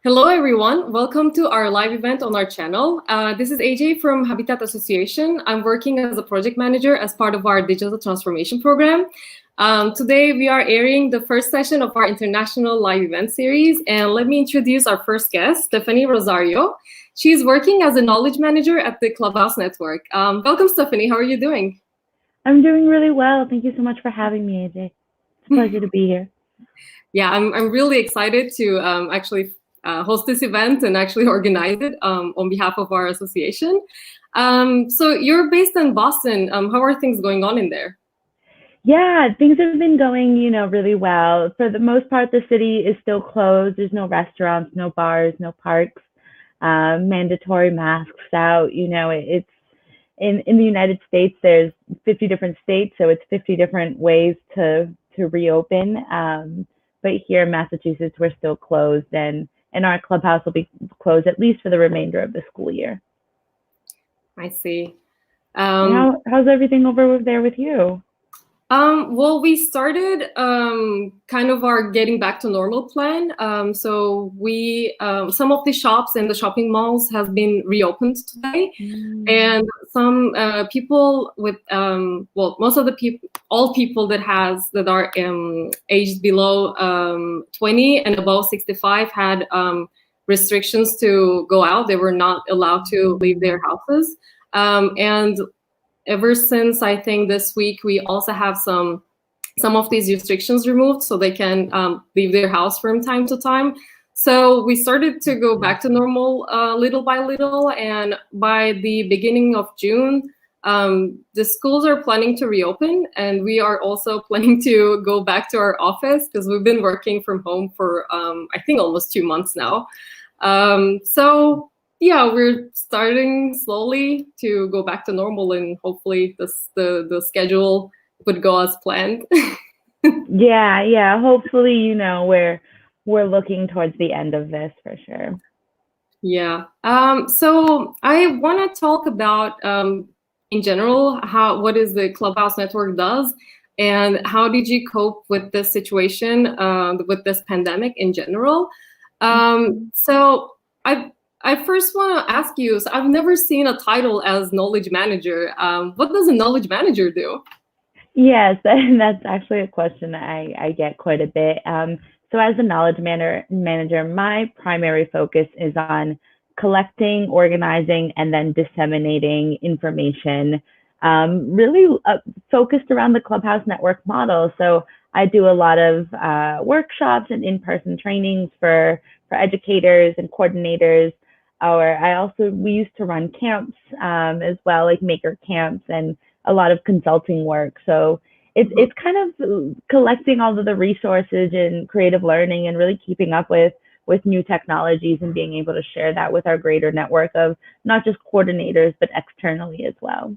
Hello, everyone. Welcome to our live event on our channel. This is AJ from Habitat Association. I'm working as a project manager as part of our digital transformation program. Today, we are airing the first session of our international live event series. And let me introduce our first guest, Stephanie Rosario. She's working as a knowledge manager at the Clubhouse Network. Welcome, Stephanie. How are you doing? I'm doing really well. Thank you so much for having me, AJ. It's a pleasure to be here. Yeah, I'm really excited to actually host this event and actually organize it on behalf of our association. So you're based in Boston. How are things going on in there? Yeah, things have been going, really well. For the most part, the city is still closed. There's no restaurants, no bars, no parks, mandatory masks out. It's in the United States, there's 50 different states, so it's 50 different ways to reopen. But here in Massachusetts, we're still closed, and our clubhouse will be closed at least for the remainder of the school year. I see. How's everything over there with you? Well, we started kind of our getting back to normal plan. So we, some of the shops and the shopping malls have been reopened today. And some people with, well, most of the people, all people that are aged below 20 and above 65 had restrictions to go out. They were not allowed to leave their houses. And ever since, I think this week, we also have some of these restrictions removed so they can leave their house from time to time. So we started to go back to normal little by little. And by the beginning of June, the schools are planning to reopen. And we are also planning to go back to our office because we've been working from home for, I think, almost 2 months now. So yeah, we're starting slowly to go back to normal, and hopefully the schedule would go as planned. Yeah. Hopefully, we're looking towards the end of this for sure. Yeah. So I want to talk about, in general, what is the Clubhouse Network does, and how did you cope with this situation, with this pandemic in general? So I first want to ask you, so I've never seen a title as knowledge manager. What does a knowledge manager do? Yes, that's actually a question that I get quite a bit. So as a knowledge manager, my primary focus is on collecting, organizing, and then disseminating information, really focused around the Clubhouse Network model. So I do a lot of workshops and in-person trainings for educators and coordinators. We used to run camps as well, like maker camps, and a lot of consulting work. So it's kind of collecting all of the resources in creative learning and really keeping up with new technologies and being able to share that with our greater network of not just coordinators, but externally as well.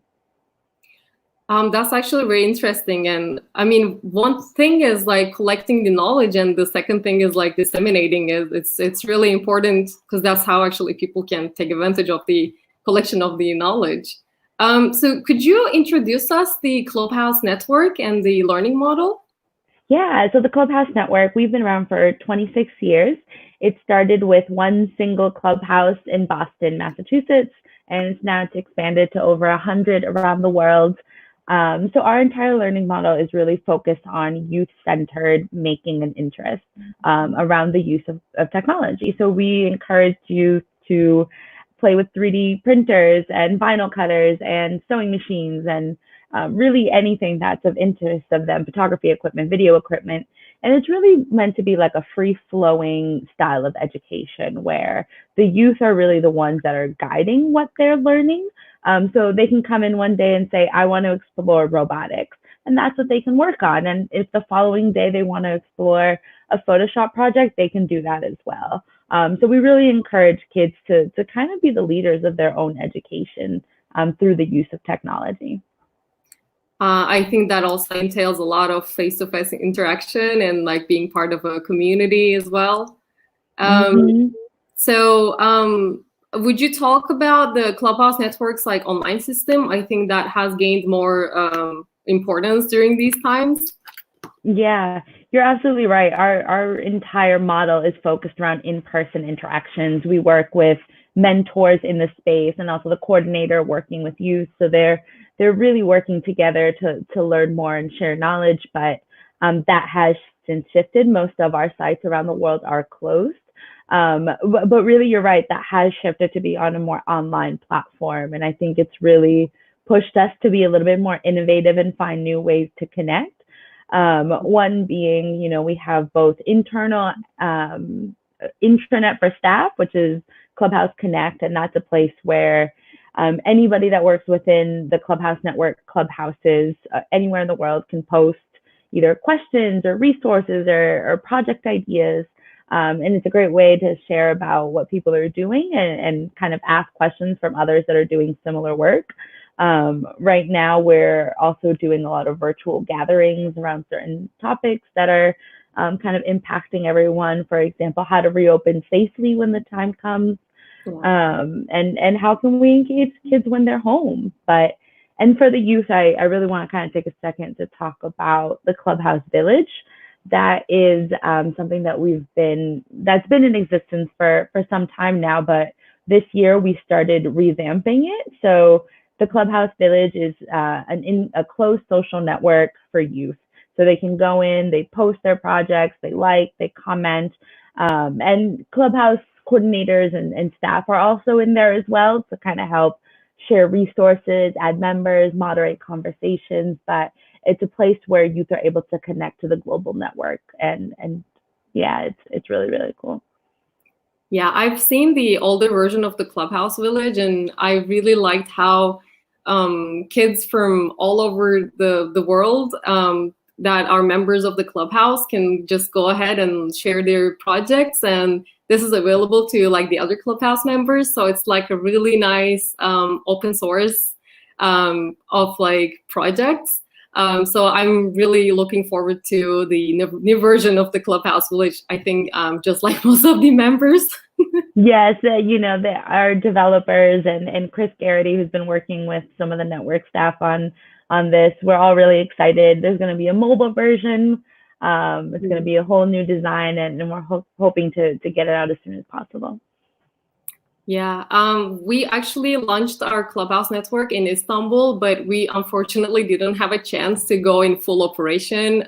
That's actually very interesting. And I mean, one thing is like collecting the knowledge, and the second thing is like disseminating it. It's really important because that's how actually people can take advantage of the collection of the knowledge. So could you introduce us the Clubhouse Network and the learning model? Yeah, so the Clubhouse Network, we've been around for 26 years. It started with one single clubhouse in Boston, Massachusetts, and it's now expanded to over 100 around the world. So our entire learning model is really focused on youth-centered making an interest around the use of technology. So we encourage you to play with 3D printers and vinyl cutters and sewing machines and really anything that's of interest of them, photography equipment, video equipment. And it's really meant to be like a free-flowing style of education where the youth are really the ones that are guiding what they're learning. So they can come in one day and say, I want to explore robotics. And that's what they can work on. And if the following day they want to explore a Photoshop project, they can do that as well. So we really encourage kids to kind of be the leaders of their own education through the use of technology. I think that also entails a lot of face-to-face interaction and like being part of a community as well. So would you talk about the Clubhouse Network's like online system? I think that has gained more importance during these times. Yeah, You're absolutely right. Our entire model is focused around in-person interactions. We work with mentors in the space and also the coordinator working with youth. So they're really working together to learn more and share knowledge. But that has since shifted. Most of our sites around the world are closed. But really, you're right. That has shifted to be on a more online platform. And I think it's really pushed us to be a little bit more innovative and find new ways to connect. One being, we have both internal intranet for staff, which is Clubhouse Connect, and that's a place where anybody that works within the Clubhouse Network clubhouses anywhere in the world can post either questions or resources or project ideas. And it's a great way to share about what people are doing and kind of ask questions from others that are doing similar work. Right now, we're also doing a lot of virtual gatherings around certain topics that are kind of impacting everyone. For example, how to reopen safely when the time comes, and how can we engage kids when they're home. And for the youth, I really want to kind of take a second to talk about the Clubhouse Village. That is something that that's been in existence for some time now, but this year we started revamping it. So the Clubhouse Village is a closed social network for youth. So they can go in, they post their projects, they comment, and Clubhouse coordinators and staff are also in there as well to kind of help share resources, add members, moderate conversations. But it's a place where youth are able to connect to the global network. And yeah, it's really, really cool. Yeah, I've seen the older version of the Clubhouse Village, and I really liked how kids from all over the world that are members of the Clubhouse can just go ahead and share their projects, and this is available to like the other Clubhouse members. So it's like a really nice open source of like projects. So I'm really looking forward to the new version of the Clubhouse Village. I think just like most of the members. Yes, our developers and Chris Garrity, who's been working with some of the network staff on this, we're all really excited. There's going to be a mobile version. It's going to be a whole new design, and we're hoping to get it out as soon as possible. Yeah, we actually launched our Clubhouse network in Istanbul, but we unfortunately didn't have a chance to go in full operation.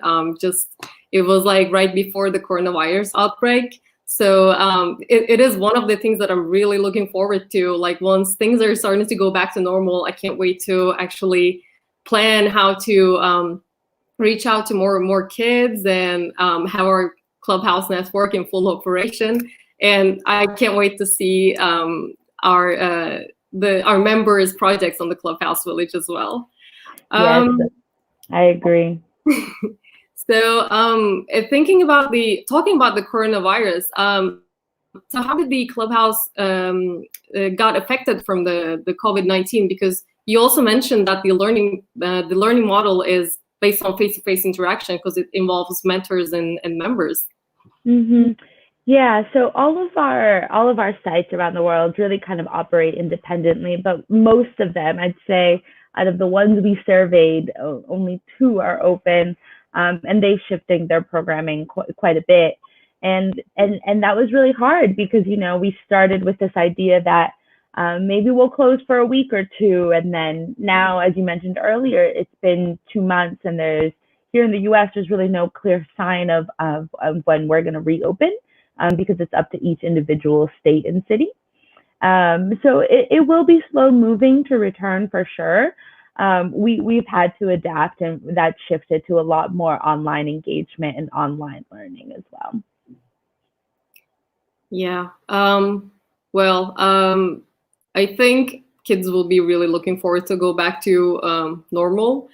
It was like right before the coronavirus outbreak. So it is one of the things that I'm really looking forward to. Like once things are starting to go back to normal, I can't wait to actually plan how to reach out to more kids and have our Clubhouse network in full operation. And I can't wait to see our members' projects on the Clubhouse Village as well. Yes, I agree. So talking about the coronavirus, so how did the Clubhouse got affected from the COVID-19? Because you also mentioned that the learning model is based on face-to-face interaction because it involves mentors and members. Mm-hmm. Yeah, so all of our sites around the world really kind of operate independently, but most of them, I'd say, out of the ones we surveyed, only 2 are open, and they're shifting their programming quite a bit, and that was really hard because we started with this idea that maybe we'll close for a week or 2, and then now, as you mentioned earlier, it's been 2 months, and here in the U.S. there's really no clear sign of when we're going to reopen. Because it's up to each individual state and city. So it will be slow moving to return for sure. We've had to adapt, and that shifted to a lot more online engagement and online learning as well. Yeah. I think kids will be really looking forward to go back to normal.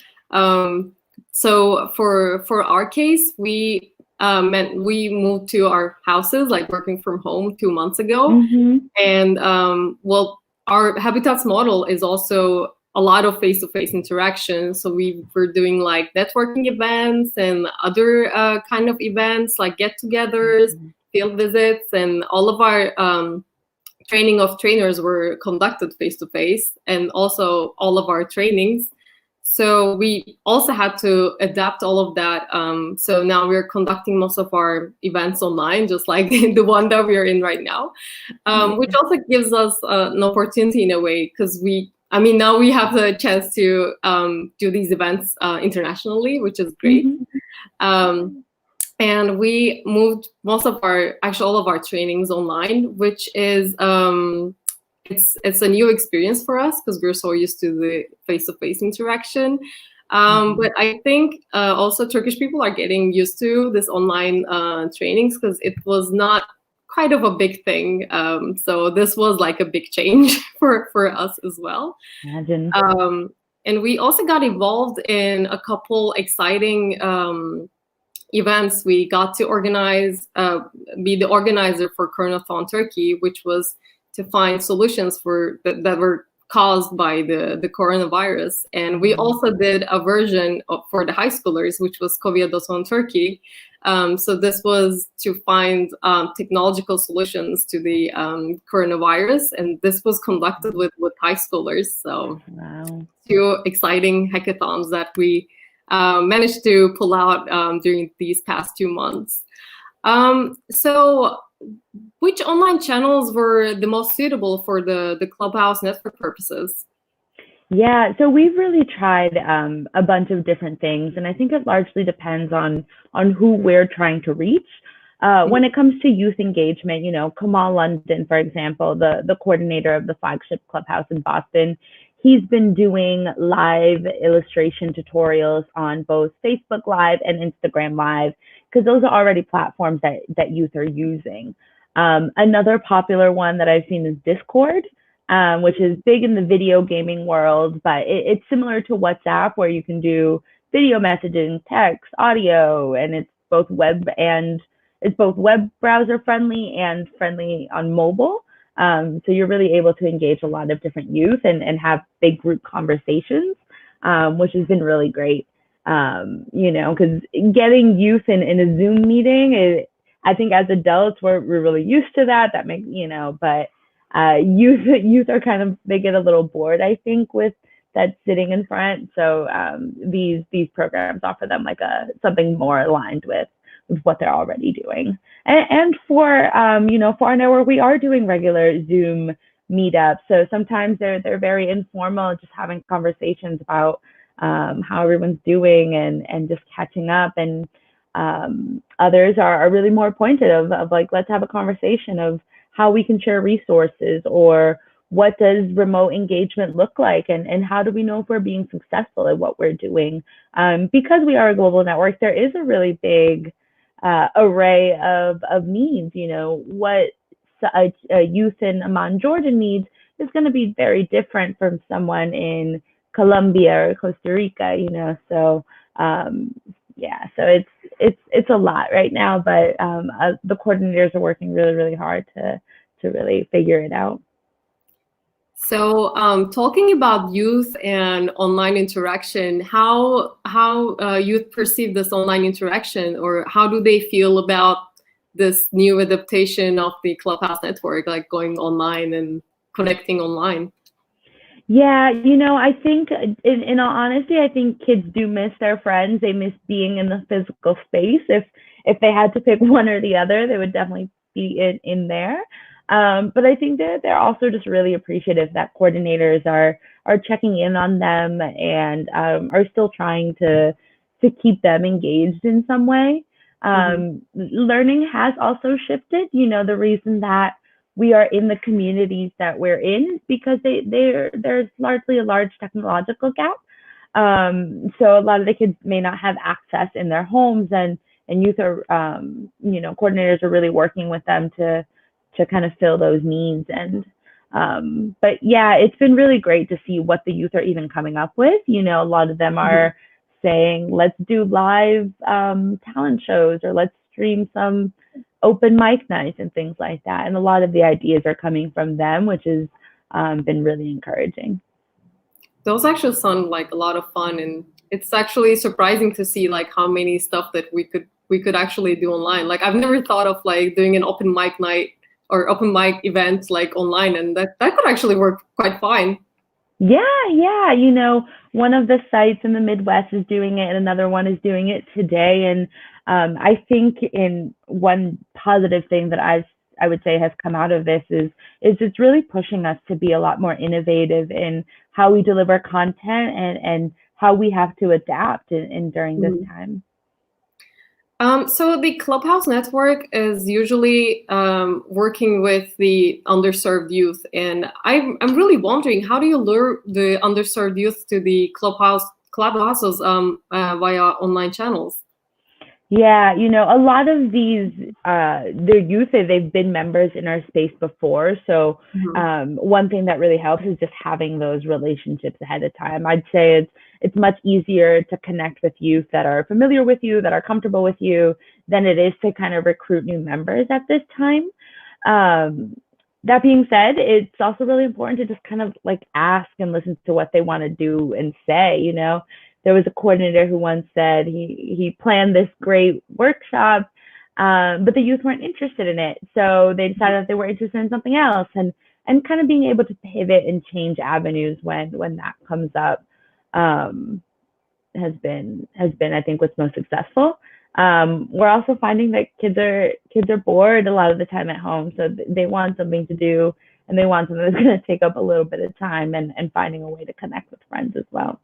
So for our case, we moved to our houses, like working from home 2 months ago. Mm-hmm. And our Habitats model is also a lot of face-to-face interaction. So we were doing like networking events and other kind of events like get-togethers, mm-hmm. field visits, and all of our training of trainers were conducted face-to-face, and also all of our trainings. So we also had to adapt all of that. So now we're conducting most of our events online, just like the one that we're in right now, which also gives us an opportunity in a way, because now we have the chance to do these events internationally, which is great. And we moved all of our trainings online, which is it's a new experience for us because we're so used to the face-to-face interaction. But I think also Turkish people are getting used to this online trainings because it was not quite of a big thing. So this was like a big change for us as well. Imagine. And we also got involved in a couple exciting events. We got to be the organizer for Coronathon Turkey, which was to find solutions that were caused by the coronavirus. And we also did a version for the high schoolers, which was COVID-19 Turkey. So this was to find technological solutions to the coronavirus. And this was conducted with high schoolers. So two exciting hackathons that we managed to pull out during these past 2 months. So which online channels were the most suitable for the Clubhouse network purposes? Yeah, so we've really tried a bunch of different things, and I think it largely depends on who we're trying to reach. When it comes to youth engagement, Kamal London, for example, the coordinator of the flagship Clubhouse in Boston, he's been doing live illustration tutorials on both Facebook Live and Instagram Live, because those are already platforms that youth are using. Another popular one that I've seen is Discord, which is big in the video gaming world, but it's similar to WhatsApp, where you can do video messaging, text, audio, and it's both web browser friendly and friendly on mobile. So you're really able to engage a lot of different youth and have big group conversations, which has been really great. Because getting youth in a Zoom meeting, I think as adults, we're really used to that. That makes, but youth are they get a little bored, I think, with that sitting in front. So these programs offer them something more aligned with what they're already doing. And for our network, we are doing regular Zoom meetups. So sometimes they're very informal, just having conversations about how everyone's doing and just catching up. And others are really more pointed of let's have a conversation of how we can share resources, or what does remote engagement look like, and how do we know if we're being successful at what we're doing? Because we are a global network, there is a really big array of needs. What a youth in Amman, Jordan needs is going to be very different from someone in Colombia or Costa Rica, so so it's a lot right now, but the coordinators are working really, really hard to really figure it out. So talking about youth and online interaction, how youth perceive this online interaction, or how do they feel about this new adaptation of the Clubhouse network, like going online and connecting online? Yeah, I think in all honesty, I think kids do miss their friends. They miss being in the physical space. If they had to pick one or the other, they would definitely be in there. But I think that they're also just really appreciative that coordinators are checking in on them and are still trying to keep them engaged in some way. Learning has also shifted. The reason that we are in the communities that we're in is because there's largely a large technological gap. So a lot of the kids may not have access in their homes, and youth are, coordinators are really working with them to kind of fill those needs. And but yeah, it's been really great to see what the youth are even coming up with. A lot of them are saying, let's do live talent shows, or let's stream some open mic nights and things like that. And a lot of the ideas are coming from them, which has been really encouraging. Those actually sound like a lot of fun, and it's actually surprising to see how many stuff that we could actually do online. I've never thought of doing an open mic night or open mic event online, and that could actually work quite fine. Yeah. One of the sites in the Midwest is doing it, and another one is doing it today. And I think in one positive thing that I would say has come out of this is it's really pushing us to be a lot more innovative in how we deliver content and how we have to adapt in during this time. So the Clubhouse Network is usually working with the underserved youth, and I'm really wondering, how do you lure the underserved youth to the clubhouses via online channels? Yeah, a lot of these, they're youth, they've been members in our space before. So one thing that really helps is just having those relationships ahead of time. I'd say it's much easier to connect with youth that are familiar with you, that are comfortable with you, than it is to kind of recruit new members at this time. That being said, it's also really important to just kind of like ask and listen to what they want to do and say. There was a coordinator who once said he planned this great workshop, but the youth weren't interested in it. So they decided that they were interested in something else, and kind of being able to pivot and change avenues when that comes up has been, I think, what's most successful. We're also finding that kids are bored a lot of the time at home, so they want something to do, and they want something that's going to take up a little bit of time, and finding a way to connect with friends as well.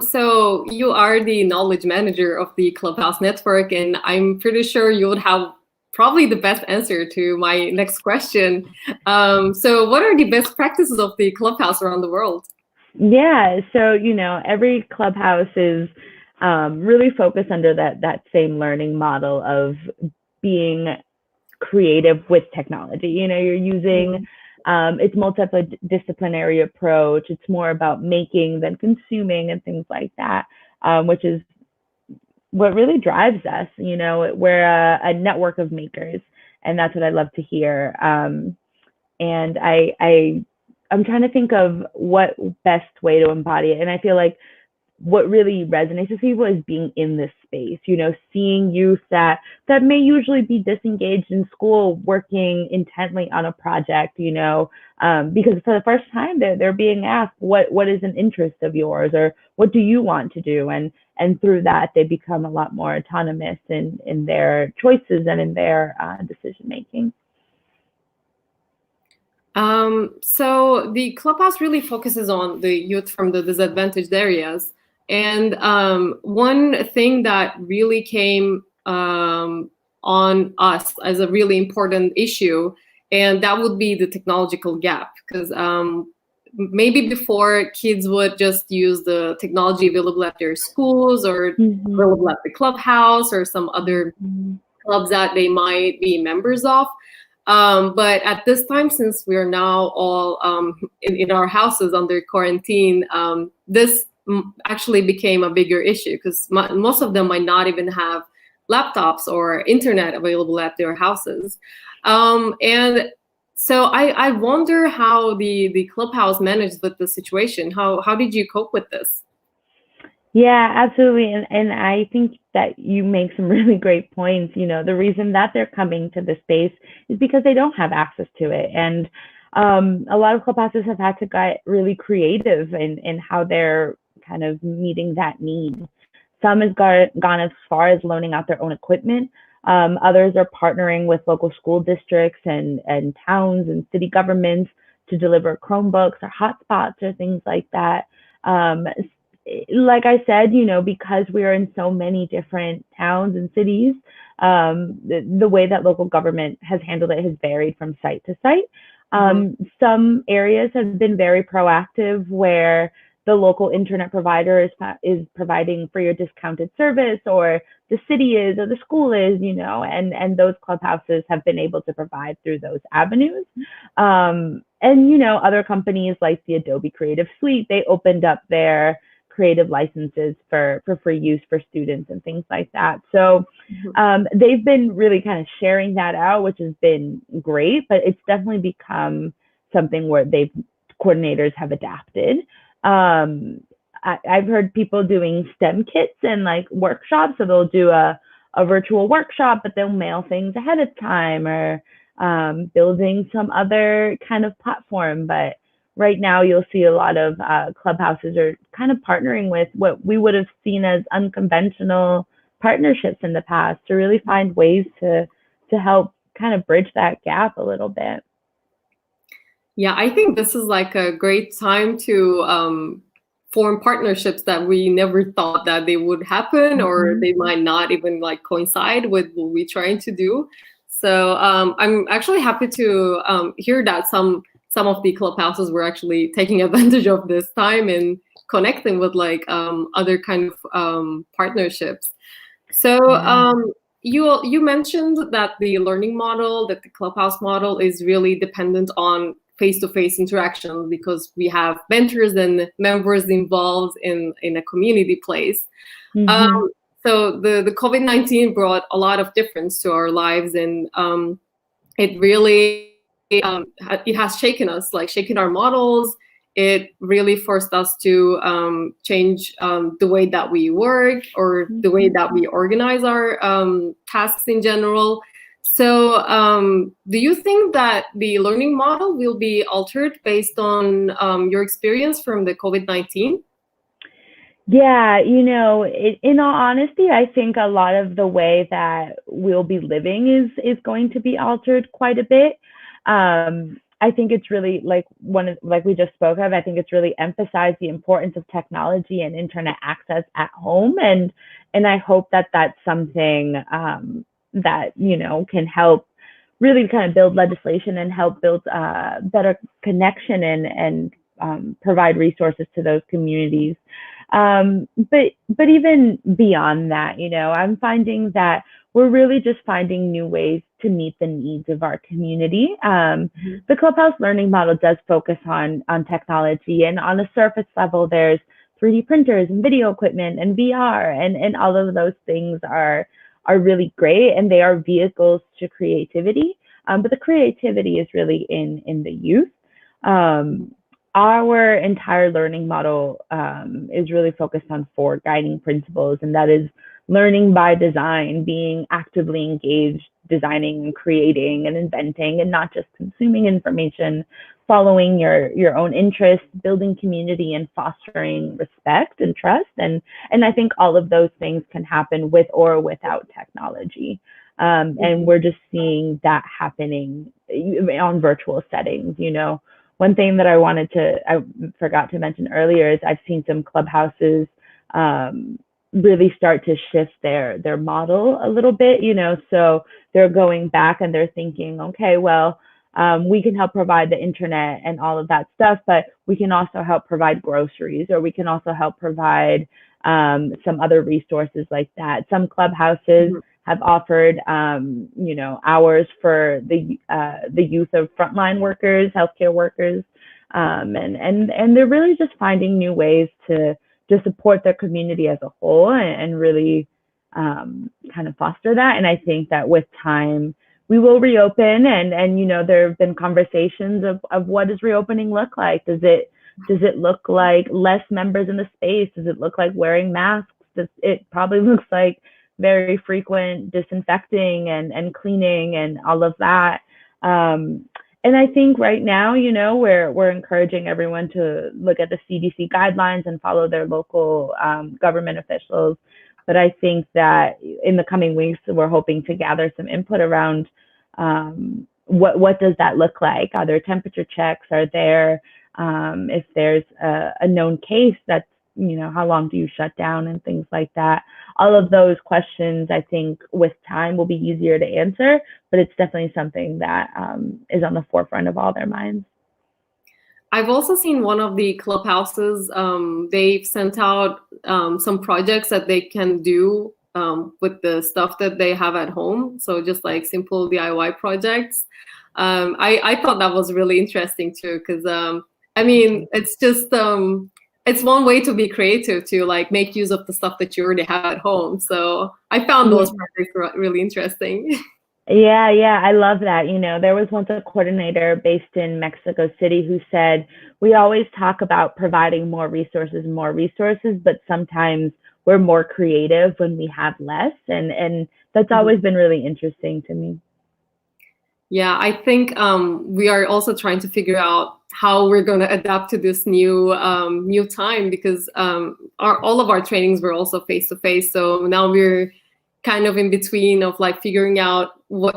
So you are the knowledge manager of the Clubhouse Network, and I'm pretty sure you would have probably the best answer to my next question. So what are the best practices of the Clubhouse around the world? Yeah, so every Clubhouse is really focused under that same learning model of being creative with technology. You're using it's multidisciplinary approach. It's more about making than consuming and things like that, which is what really drives us. We're a network of makers, and that's what I love to hear. And I'm trying to think of what best way to embody it. And I feel like what really resonates with people is being in this space, seeing youth that may usually be disengaged in school, working intently on a project, because for the first time they're being asked, what is an interest of yours, or what do you want to do? And through that, they become a lot more autonomous in their choices and in their decision making. So the Clubhouse really focuses on the youth from the disadvantaged areas. And one thing that really came on us as a really important issue, and that would be the technological gap. Because maybe before, kids would just use the technology available at their schools, or available at the Clubhouse, or some other clubs that they might be members of. But at this time, since we are now all in our houses under quarantine, this actually became a bigger issue, because most of them might not even have laptops or internet available at their houses. And so I wonder how the Clubhouse managed with the situation. How did you cope with this? Yeah, absolutely. And I think that you make some really great points. The reason that they're coming to this space is because they don't have access to it. And a lot of clubhouses have had to get really creative in how they're kind of meeting that need. Some has gone as far as loaning out their own equipment. Others are partnering with local school districts and towns and city governments to deliver Chromebooks or hotspots or things like that. Like I said, because we are in so many different towns and cities, the way that local government has handled it has varied from site to site. Some areas have been very proactive, where the local internet provider is providing free or discounted service, or the city is, or the school is, and those clubhouses have been able to provide through those avenues. And other companies like the Adobe Creative Suite, they opened up their creative licenses for free use for students and things like that. So they've been really kind of sharing that out, which has been great, but it's definitely become something where coordinators have adapted. I've heard people doing STEM kits and like workshops, so they'll do a virtual workshop, but they'll mail things ahead of time, or building some other kind of platform. But right now you'll see a lot of clubhouses are kind of partnering with what we would have seen as unconventional partnerships in the past to really find ways to help kind of bridge that gap a little bit. Yeah, I think this is like a great time to form partnerships that we never thought that they would happen, or they might not even like coincide with what we're trying to do. So I'm actually happy to hear that some of the clubhouses were actually taking advantage of this time and connecting with like other kind of partnerships. So you mentioned that the learning model, that the Clubhouse model is really dependent on face-to-face interaction because we have mentors and members involved in a community place. So the COVID-19 brought a lot of difference to our lives, and it really it has shaken us, like shaken our models. It really forced us to change the way that we work or the way that we organize our tasks in general. So do you think that the learning model will be altered based on your experience from the COVID-19? Yeah, you know, in all honesty, I think a lot of the way that we'll be living is going to be altered quite a bit. I think it's really like we just spoke of, I think it's really emphasized the importance of technology and internet access at home. And I hope that that's something that, you know, can help really kind of build legislation and help build better connection and provide resources to those communities. But even beyond that, you know, I'm finding that we're really just finding new ways to meet the needs of our community. The Clubhouse learning model does focus on technology, and on a surface level, there's 3D printers and video equipment and VR, and all of those things are really great, and they are vehicles to creativity. But the creativity is really in the youth. Our entire learning model is really focused on 4 guiding principles, and that is learning by design, being actively engaged, designing and creating and inventing, and not just consuming information, following your own interests, building community, and fostering respect and trust. And I think all of those things can happen with or without technology. And we're just seeing that happening on virtual settings, you know. One thing that I forgot to mention earlier is I've seen some clubhouses really start to shift their model a little bit, you know, so they're going back and they're thinking, okay, well, we can help provide the internet and all of that stuff, but we can also help provide groceries, or we can also help provide some other resources like that. Some clubhouses have offered, you know, hours for the youth of frontline workers, healthcare workers, and they're really just finding new ways to support their community as a whole and really kind of foster that. And I think that with time, we will reopen, and you know, there have been conversations of what does reopening look like? Does it look like less members in the space? Does it look like wearing masks? It probably looks like very frequent disinfecting and cleaning and all of that. And I think right now, you know, we're encouraging everyone to look at the CDC guidelines and follow their local government officials. But I think that in the coming weeks, we're hoping to gather some input around what does that look like? Are there temperature checks? Are there, if there's a known case, that's, you know, how long do you shut down and things like that? All of those questions, I think with time will be easier to answer, but it's definitely something that is on the forefront of all their minds. I've also seen one of the clubhouses, they've sent out some projects that they can do with the stuff that they have at home. So just like simple DIY projects. I thought that was really interesting too, because I mean, it's just, it's one way to be creative, to like make use of the stuff that you already have at home. So I found those projects really interesting. Yeah, I love that. You know, there was once a coordinator based in Mexico City who said, we always talk about providing more resources, but sometimes we're more creative when we have less. And that's always been really interesting to me. Yeah, I think we are also trying to figure out how we're going to adapt to this new time, because all of our trainings were also face to face. So now we're kind of in between of like figuring out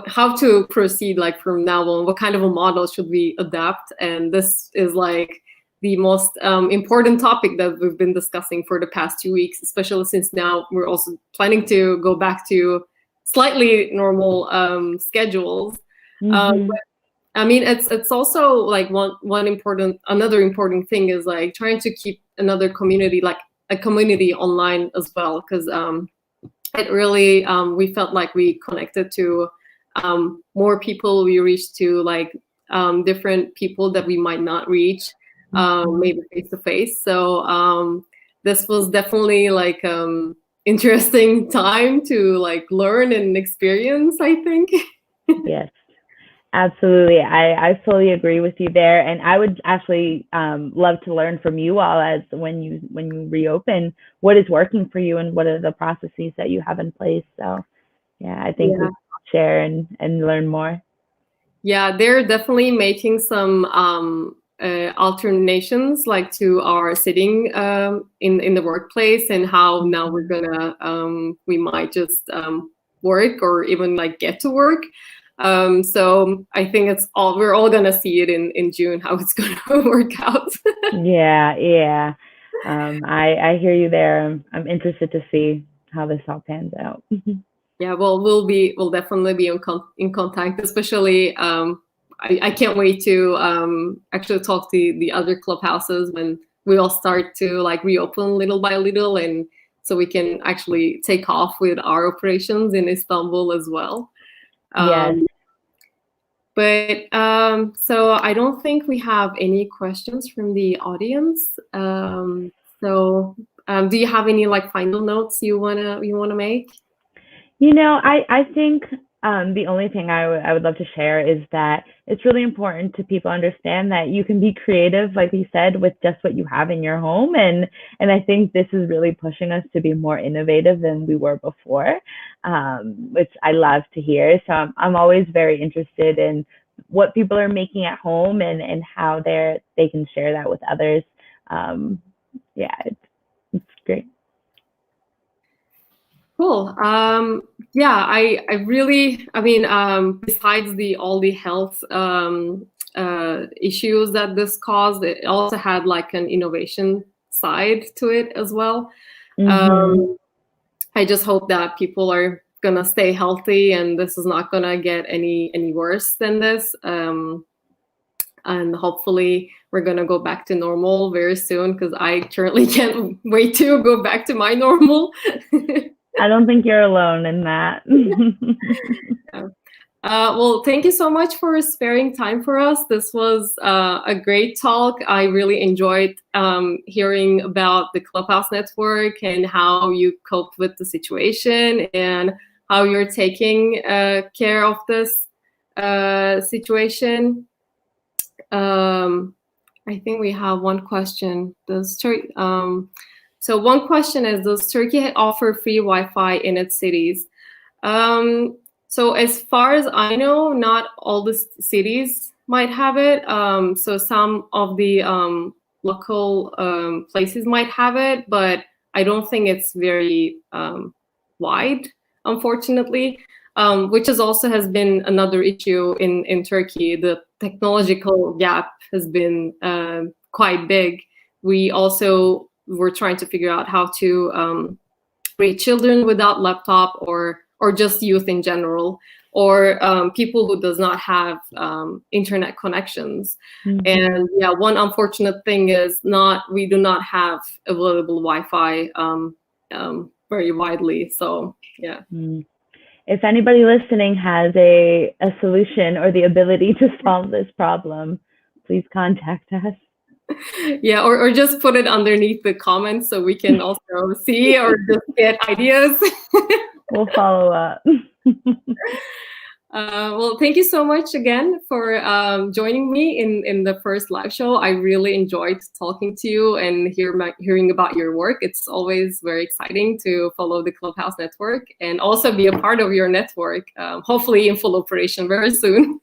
how to proceed like from now on. What kind of a model should we adapt? And this is like the most important topic that we've been discussing for the past 2 weeks, especially since now we're also planning to go back to slightly normal schedules. Mm-hmm. I mean, it's also like another important thing is like trying to keep another community, like a community online as well, because it really we felt like we connected to more people. We reached to like different people that we might not reach maybe face to face. So this was definitely like interesting time to like learn and experience, I think. Yes. Absolutely. I fully agree with you there. And I would actually love to learn from you all as when you reopen, what is working for you and what are the processes that you have in place. So yeah, I think we can share and learn more. Yeah, they're definitely making some alternations like to our sitting in the workplace, and how now we're gonna we might just work or even like get to work. So I think we're all gonna see it in June how it's gonna work out. Yeah. I hear you there. I'm interested to see how this all pans out. Yeah, well, we'll definitely be in contact, especially I can't wait to actually talk to the other clubhouses when we all start to like reopen little by little, and so we can actually take off with our operations in Istanbul as well. Yes. But so I don't think we have any questions from the audience. So do you have any like final notes you wanna make? You know, I think the only thing I would love to share is that it's really important to people understand that you can be creative, like you said, with just what you have in your home. And I think this is really pushing us to be more innovative than we were before, which I love to hear. So I'm always very interested in what people are making at home and how they can share that with others. Yeah, it's great. Cool. Yeah, I really, I mean, besides all the health issues that this caused, it also had like an innovation side to it as well. Mm-hmm. I just hope that people are gonna stay healthy and this is not gonna get any worse than this. And hopefully we're gonna go back to normal very soon, because I currently can't wait to go back to my normal. I don't think you're alone in that. Well, thank you so much for sparing time for us. This was a great talk. I really enjoyed hearing about the Clubhouse Network and how you coped with the situation and how you're taking care of this situation. I think we have one question. So one question is, does Turkey offer free Wi-Fi in its cities? So as far as I know, not all the cities might have it. So some of the local places might have it, but I don't think it's very wide, unfortunately, which also has been another issue in Turkey. The technological gap has been quite big. We also were trying to figure out how to reach children without laptop or just youth in general, or people who does not have internet connections. Mm-hmm. And yeah, one unfortunate thing is we do not have available Wi-Fi very widely. So yeah. Mm. If anybody listening has a solution or the ability to solve this problem, please contact us. Yeah, or just put it underneath the comments so we can also see or just get ideas. We'll follow up. Well, thank you so much again for joining me in the first live show. I really enjoyed talking to you and hearing about your work. It's always very exciting to follow the Clubhouse Network and also be a part of your network, hopefully in full operation very soon.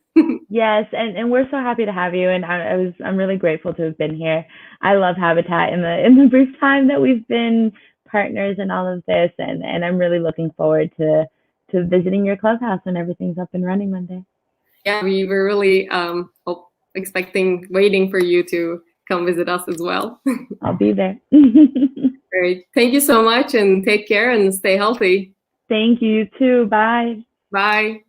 Yes, and we're so happy to have you, and I'm really grateful to have been here. I love Habitat in the brief time that we've been partners in all of this, and I'm really looking forward to visiting your clubhouse when everything's up and running one day. Yeah, we were really waiting for you to come visit us as well. I'll be there. Great. Thank you so much, and take care and stay healthy. Thank you too. Bye. Bye.